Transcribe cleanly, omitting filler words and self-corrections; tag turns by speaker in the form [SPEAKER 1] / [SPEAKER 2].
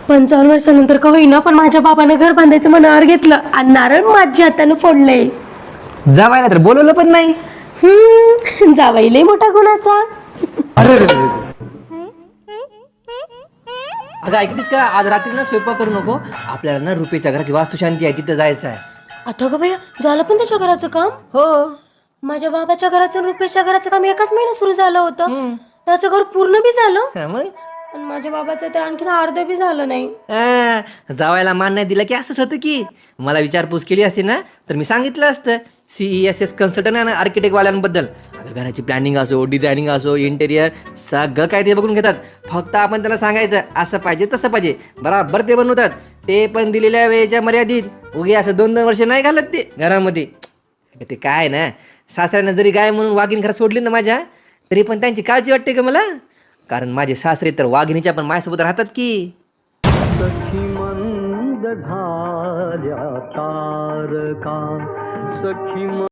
[SPEAKER 1] 55 वर्षानंतर का होईना पण माझ्या बाबाने घर बांधायचं मनावर घेतलं आणि नारळ माझ्या हातानं फोडलंय.
[SPEAKER 2] जावायला तर बोलवलं पण नाही.
[SPEAKER 1] जावाई लय मोठा गुणाचा.
[SPEAKER 2] अगं ऐकलीस का, आज रात्री ना स्वयंपाक करू नको. आपल्याला ना रुपयेच्या घराची वास्तुशांती आहे, तिथं जायचं आहे.
[SPEAKER 1] आता ग भैया झालं पण त्याच्या घराचं काम.
[SPEAKER 2] हो.
[SPEAKER 1] माझ्या बाबाच्या घराचं आणि रुपेशच्या घराचं काम एकाच महिन्यात सुरू झालं होतं. त्याचं घर पूर्ण बी झालं
[SPEAKER 2] हा मग
[SPEAKER 1] आणि माझ्या बाबाचं तर आणखीन अर्ध बी झालं नाही.
[SPEAKER 2] जावायला मान नाही दिला की असंच होतं की. मला विचारपूस केली असती ना तर मी सांगितलं असतं. CESS कन्सल्टंट आहे ना आर्किटेक्ट वाल्यांबद्दल. आता घराची प्लॅनिंग असो, डिझायनिंग असो, इंटेरियर सगळं काय ते बघून घेतात. फक्त आपण त्यांना सांगायचं असं पाहिजे तसं पाहिजे, बराबर ते बनवतात. ते पण दिलेल्या वेळेच्या मर्यादित. उगे असं 2-2 वर्ष नाही घालत ते घरामध्ये. ते काय ना, सासऱ्यानं जरी गाय म्हणून वाघीण घरात सोडली ना माझ्या, तरी पण त्यांची काळजी वाटते का मला. कारण माझे सासरे तर वाघिणीच्या पण माझ्यासोबत राहतात की.
[SPEAKER 3] सखी मंद झाल्या तारका, सखी